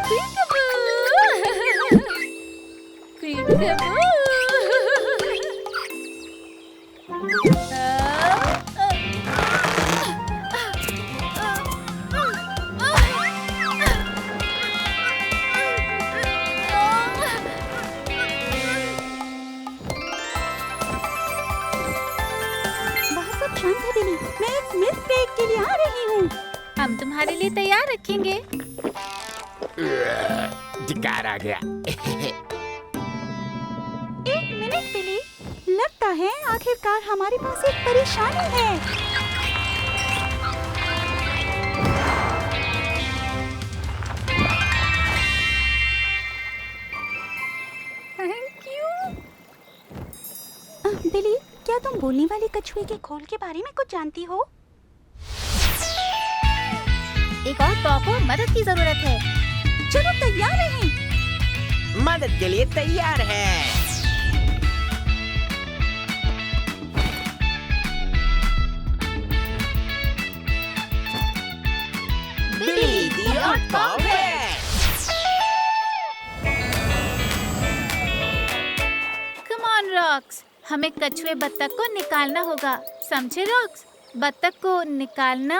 मैं एक milk break के लिए आ रही हूँ। हम तुम्हारे लिए तैयार रखेंगे। शिकार आ गया। एक मिनट बिली, लगता है आखिरकार हमारे पास एक परेशानी है। Thank you. बिली, क्या तुम बोलने वाले कछुए के खोल के बारे में कुछ जानती हो? एक और पॉ को मदद की जरूरत है। चलो तैयार रहें। मदद के लिए तैयार है। बिली दी ऑड पॉ है। कम ऑन रॉक्स, हमें कछुए बत्तख को निकालना होगा, समझे रॉक्स? बत्तख को निकालना।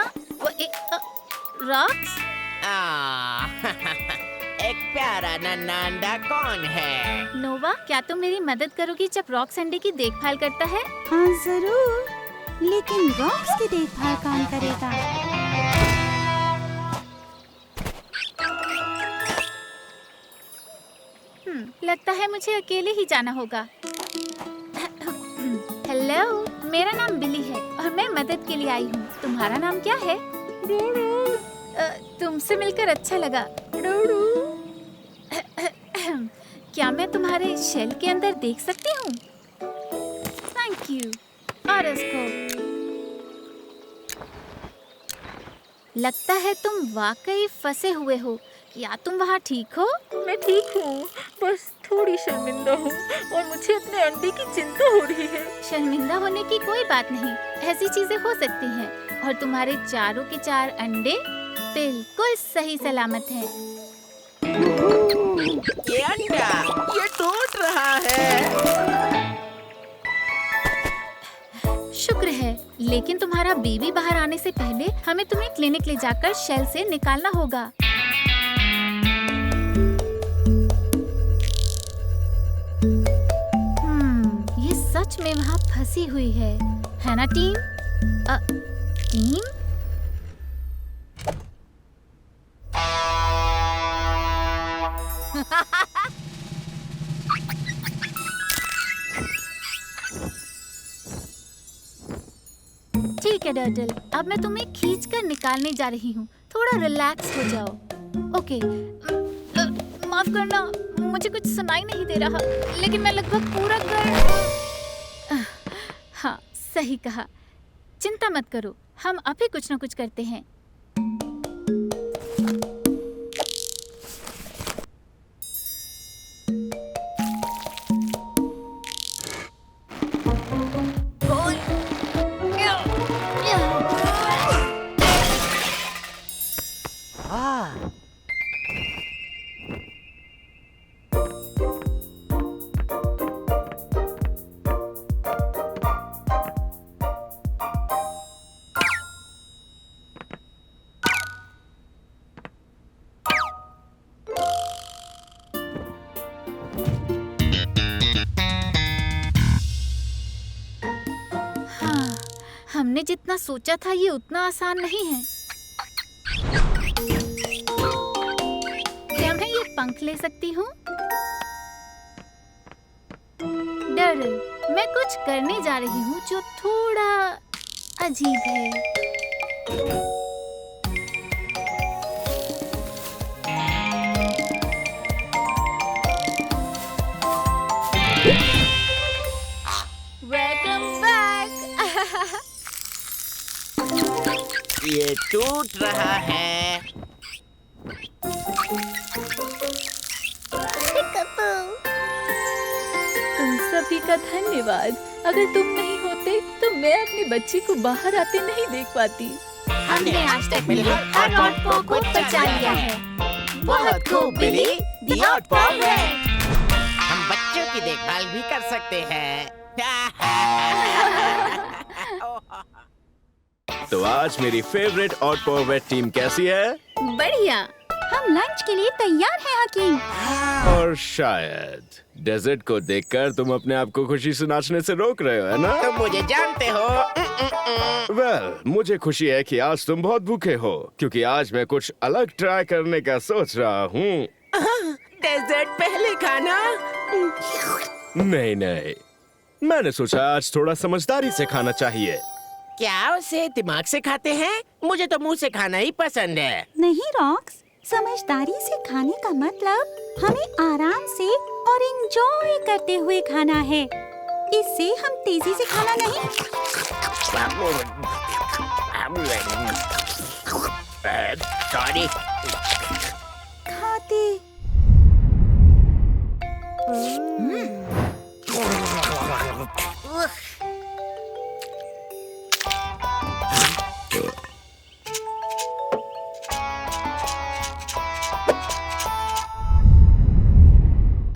रॉक्स, एक प्यारा नन्हा अंडा कौन है? नोवा, क्या तुम मेरी मदद करोगी जब रॉक्स अंडे की देखभाल करता है? हाँ जरूर, लेकिन रॉक्स की देखभाल कौन करेगा? लगता है मुझे अकेले ही जाना होगा। हेलो, मेरा नाम बिली है और मैं मदद के लिए आई हूँ। तुम्हारा नाम क्या है? तुमसे मिलकर अच्छा लगा। क्या मैं तुम्हारे शेल के अंदर देख सकती हूँ? Thank you. और इसको लगता है तुम वाकई फंसे हुए हो। क्या तुम वहाँ ठीक हो? मैं ठीक हूँ, बस थोड़ी शर्मिंदा हूँ और मुझे अपने अंडे की चिंता हो रही है। शर्मिंदा होने की कोई बात नहीं, ऐसी चीजें हो सकती हैं। और तुम्हारे चारों के 4 अंडे बिल्कुल सही सलामत हैं। ये अंडा, ये टूट रहा है। शुक्र है, लेकिन तुम्हारा बेबी बाहर आने से पहले हमें तुम्हें क्लिनिक ले जाकर शेल से निकालना होगा। ये सच में वहाँ फंसी हुई है ना टीम? टीम? ठीक है डर्टल, अब मैं तुम्हें खींच कर निकालने जा रही हूँ। थोड़ा रिलैक्स हो जाओ। ओके, माफ करना, मुझे कुछ सुनाई नहीं दे रहा, लेकिन मैं लगभग पूरा कर। हाँ, सही कहा। चिंता मत करो, हम अभी कुछ न कुछ करते हैं। हमने जितना सोचा था ये उतना आसान नहीं है। क्या मैं ये पंख ले सकती हूँ? डर्टल, मैं कुछ करने जा रही हूँ जो थोड़ा अजीब है। Welcome back. ये टूट रहा है। तुम सभी का धन्यवाद। अगर तुम नहीं होते तो मैं अपनी बच्ची को बाहर आते नहीं देख पाती। हमने आज तक मिलकर हर रॉड को बचा लिया है। बहुत खूब बिली, दी ऑड पॉवेट। हम बच्चों की देखभाल भी कर सकते हैं। तो आज मेरी फेवरेट ऑड पॉवेट टीम कैसी है? बढ़िया। हम लंच के लिए तैयार हैं हकीम। और शायद डेजर्ट को देखकर तुम अपने आप को खुशी से नाचने से रोक रहे हो, है ना? तुम मुझे जानते हो। वेल, मुझे खुशी है कि आज तुम बहुत भूखे हो, क्योंकि आज मैं कुछ अलग ट्राई करने का सोच रहा हूँ। डेजर्ट पहले खाना। नहीं नहीं, मैंने सोचा आज थोड़ा समझदारी से खाना चाहिए। क्या उसे दिमाग से खाते हैं? मुझे तो मुंह से खाना ही पसंद है। नहीं रॉक्स, समझदारी से खाने का मतलब हमें आराम से और एंजॉय करते हुए खाना है। इससे हम तेजी से खाना नहीं। सॉरी। खाते।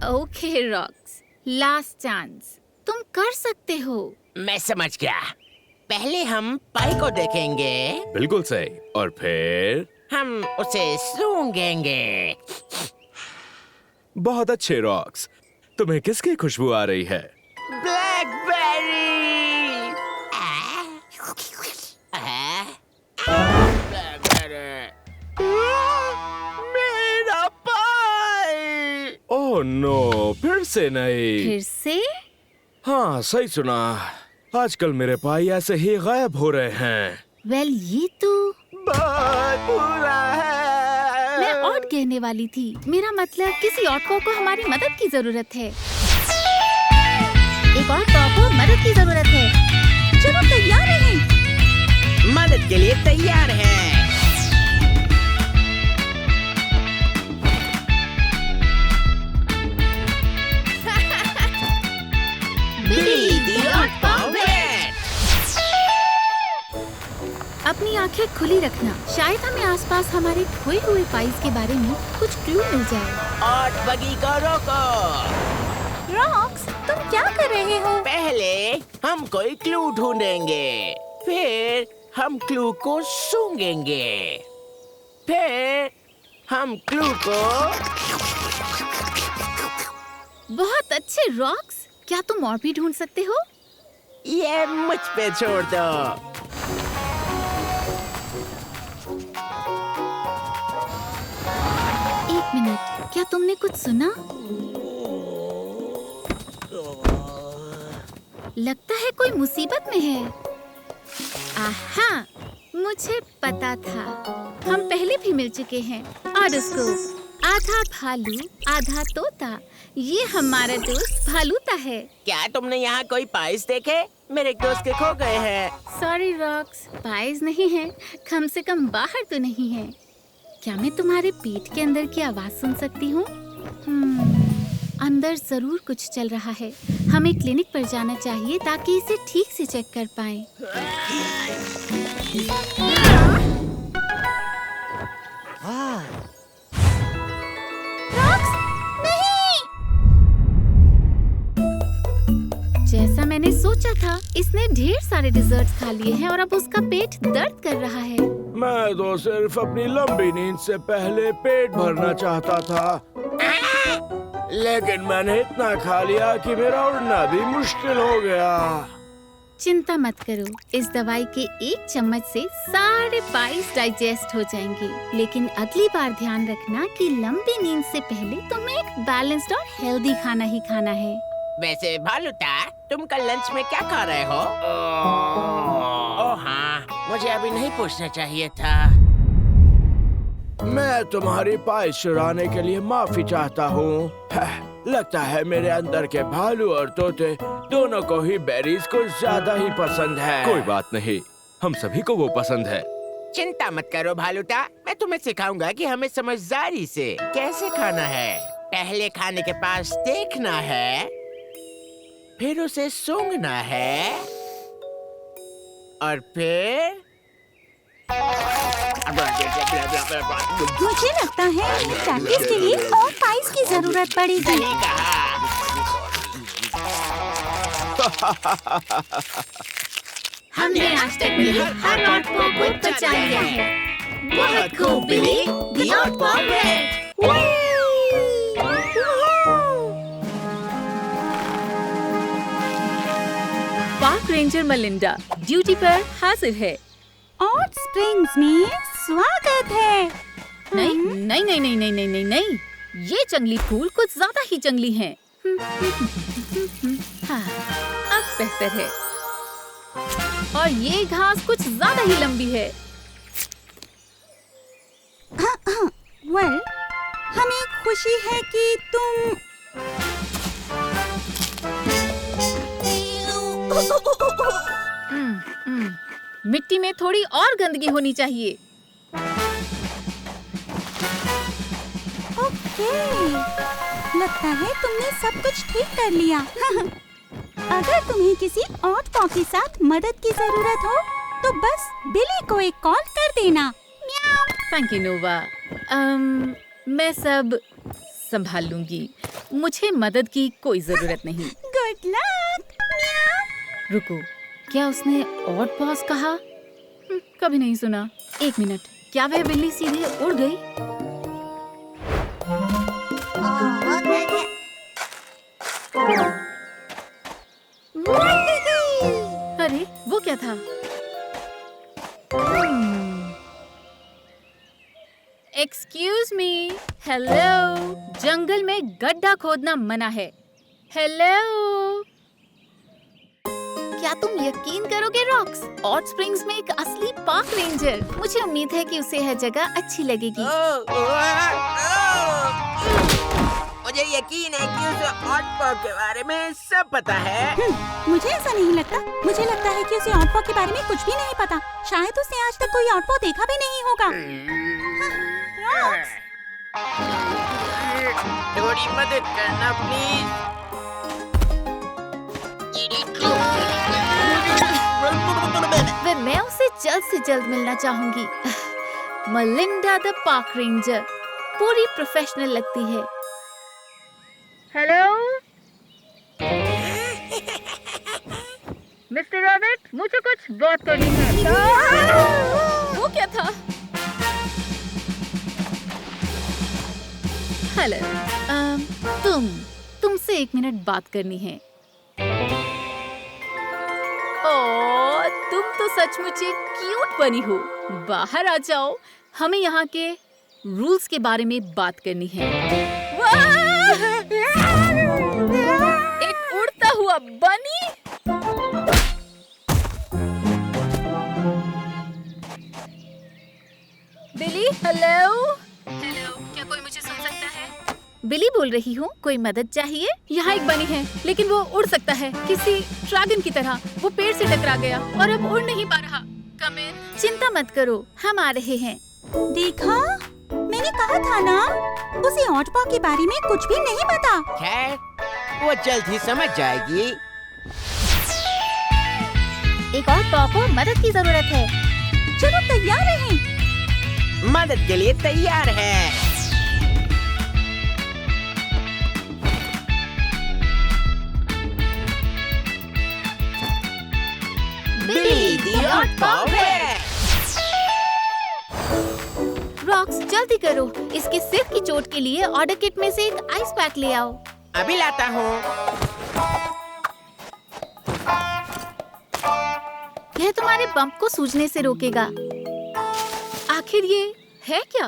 ओके रॉक्स, लास्ट चांस, तुम कर सकते हो। मैं समझ गया। पहले हम पाई को देखेंगे, बिल्कुल सही। और फिर हम उसे सूंघेंगे। बहुत अच्छे रॉक्स। तुम्हें किसकी खुशबू आ रही है? ब्लैकबेरी। मेरा पाई। ओह नो, फिर से नहीं। फिर से? हाँ, सही सुना। आजकल मेरे पाई ऐसे ही गायब हो रहे हैं। वेल, ये तो बहुत बुरा है। मैं ऑड कहने वाली थी। मेरा मतलब किसी और को हमारी मदद की जरूरत है। एक और को मदद की जरूरत है। चलो तैयार रहें। मदद के लिए तैयार है। बिली दी ऑड पॉवेट। अपनी आंखें खुली रखना। शायद हमें आसपास हमारे खोए हुए पाइस के बारे में कुछ क्लू मिल जाए। और बगी को रोको। रॉक्स, तुम क्या कर रहे हो? पहले हम कोई क्लू ढूंढेंगे, फिर हम क्लू को सूंघेंगे, फिर हम क्लू को। बहुत अच्छे रॉक्स। क्या तुम और भी ढूंढ सकते हो? ये मुझ पे छोड़ दो। एक मिनट, क्या तुमने कुछ सुना? लगता है कोई मुसीबत में है। आहा, मुझे पता था। हम पहले भी मिल चुके हैं। ऑडोस्कोप, आधा भालू आधा तोता। ये हमारा दोस्त भालूता है। क्या तुमने यहाँ कोई पाइस देखे? मेरे एक दोस्त के खो गए हैं। सॉरी रॉक्स, पाइस नहीं है। कम से कम बाहर तो नहीं है। क्या मैं तुम्हारे पेट के अंदर की आवाज सुन सकती हूँ? अंदर जरूर कुछ चल रहा है। हमें क्लिनिक पर जाना चाहिए ताकि इसे ठीक से चेक कर पाएं। रॉक्स, नहीं! जैसा मैंने सोचा था, इसने ढेर सारे डिजर्ट्स खा लिए हैं और अब उसका पेट दर्द कर रहा है। मैं तो सिर्फ अपनी लंबी नींद से पहले पेट भरना चाहता था, लेकिन मैंने इतना खा लिया कि मेरा उड़ना भी मुश्किल हो गया। चिंता मत करो, इस दवाई के एक चम्मच से सारे पाइस डाइजेस्ट हो जाएंगे। लेकिन अगली बार ध्यान रखना कि लंबी नींद से पहले तुम्हें एक बैलेंस्ड और हेल्दी खाना ही खाना है। वैसे भालूता, तुम कल लंच में क्या खा रहे हो? ओह हाँ, मुझे अभी नहीं पूछना चाहिए था। मैं तुम्हारी पाई चुराने के लिए माफी चाहता हूँ। लगता है मेरे अंदर के भालू और तोते दोनों को ही बेरीज को ज्यादा ही पसंद है। कोई बात नहीं, हम सभी को वो पसंद है। चिंता मत करो भालूता, मैं तुम्हें सिखाऊंगा कि हमें समझदारी से कैसे खाना है। पहले खाने के पास देखना है, फिर उसे सूंघना है, और फिर मुझे लगता है प्रैक्टिस के लिए और पाइस की जरूरत पड़ेगी। सही कहा। हमने आज तक मिले हर ऑड पॉप को बचा लिया है। बहुत खूब बिली, द ऑड पॉप है। पार्क रेंजर मलिंडा ड्यूटी पर हाजिर है। ऑड स्प्रिंग्स में स्वागत है। नहीं नहीं नहीं नहीं नहीं नहीं नहीं नहीं, ये जंगली फूल कुछ ज्यादा ही जंगली हैं। हाँ, अब बेहतर है। और ये घास कुछ ज्यादा ही लंबी है। वेल, हमें खुशी है कि तुम मिट्टी में थोड़ी और गंदगी होनी चाहिए। ओके, लगता है तुमने सब कुछ ठीक कर लिया। अगर तुम्हें किसी ऑड पॉप के साथ मदद की जरूरत हो तो बस बिली को एक कॉल कर देना। थैंक यू नोवा। मैं सब संभाल लूंगी। मुझे मदद की कोई जरूरत नहीं। Good luck. रुको, क्या उसने ऑड पॉज कहा? कभी नहीं सुना। एक मिनट, क्या वह बिल्ली सीधे उड़ गई? अरे वो क्या था? Excuse me. हेलो, जंगल में गड्ढा खोदना मना है। हेलो, क्या तुम यकीन करोगे रॉक्स? ऑड स्प्रिंग्स में एक असली पार्क रेंजर। मुझे उम्मीद है कि उसे यह जगह अच्छी लगेगी। मुझे यकीन है कि उसे ऑड पॉप के बारे में सब पता है। मुझे ऐसा नहीं लगता। मुझे लगता है कि उसे ऑड पॉप के बारे में कुछ भी नहीं पता। शायद उसने आज तक कोई ऑड पॉप देखा भी नहीं होगा। थोड़ी मदद करना प्लीज। मैं उसे जल्द से जल्द मिलना चाहूंगी। मलिंडा द पार्क रेंजर पूरी प्रोफेशनल लगती है। हेलो मिस्टर रॉबिट, मुझे कुछ बात करनी है। वो क्या था? हेलो, तुमसे 1 मिनट बात करनी है। ओह, तुम तो सचमुच एक क्यूट बनी हो। बाहर आ जाओ, हमें यहाँ के रूल्स के बारे में बात करनी है। एक उड़ता हुआ बनी। बिली, हेलो। हेलो, क्या कोई मुझे सुन सकता है? बिली बोल रही हूँ। कोई मदद चाहिए? यहाँ एक बनी है, लेकिन वो उड़ सकता है किसी ड्रैगन की तरह। वो पेड़ से टकरा गया और अब उड़ नहीं पा रहा। कम इन। चिंता मत करो, हम आ रहे हैं। देखा, मैंने कहा था ना, उसे ऑड पॉप के बारे में कुछ भी नहीं पता। खैर, वो जल्द ही समझ जाएगी। एक और पॉप को मदद की जरूरत है। चलो तैयार रहें। मदद के लिए तैयार है। बिली द ऑड पॉप है। रॉक्स, जल्दी करो। इसके सिर की चोट के लिए ऑर्डर किट में से एक आइस पैक ले आओ। अभी लाता हूँ। यह तुम्हारे बम्प को सूजने से रोकेगा। आखिर ये है क्या?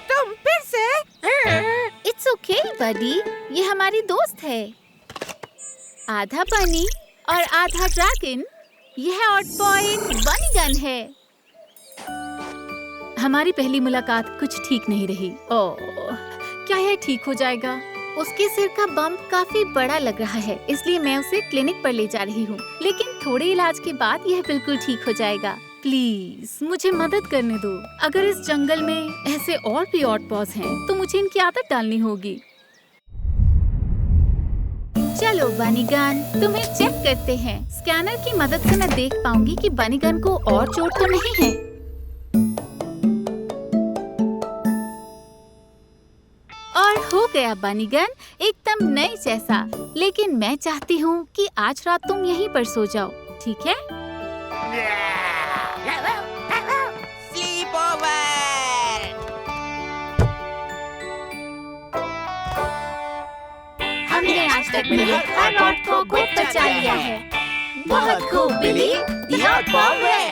तुम फिर से? इट्स ओके बडी, ये हमारी दोस्त है। आधा बनी और आधा ड्रैगन। यह ऑड पॉइंट बनी गन है। हमारी पहली मुलाकात कुछ ठीक नहीं रही। ओह, क्या यह ठीक हो जाएगा? उसके सिर का बम्प काफी बड़ा लग रहा है, इसलिए मैं उसे क्लिनिक पर ले जा रही हूँ। लेकिन थोड़े इलाज के बाद यह बिल्कुल ठीक हो जाएगा। प्लीज मुझे मदद करने दो। अगर इस जंगल में ऐसे और भी ऑड पॉज हैं, तो मुझे इनकी आदत डालनी होगी। चलो बनीगन, तुम्हें चेक करते हैं। स्कैनर की मदद से मैं देख पाऊंगी कि बनीगन को और चोट तो नहीं है। गया बनीगन, एकदम नए जैसा। लेकिन मैं चाहती हूँ कि आज रात तुम यहीं पर सो जाओ, ठीक है? Sleep over. हमने आज तक मिले हर रात को खूब बचा लिया है। बहुत खूब बिली, द हॉट पावर।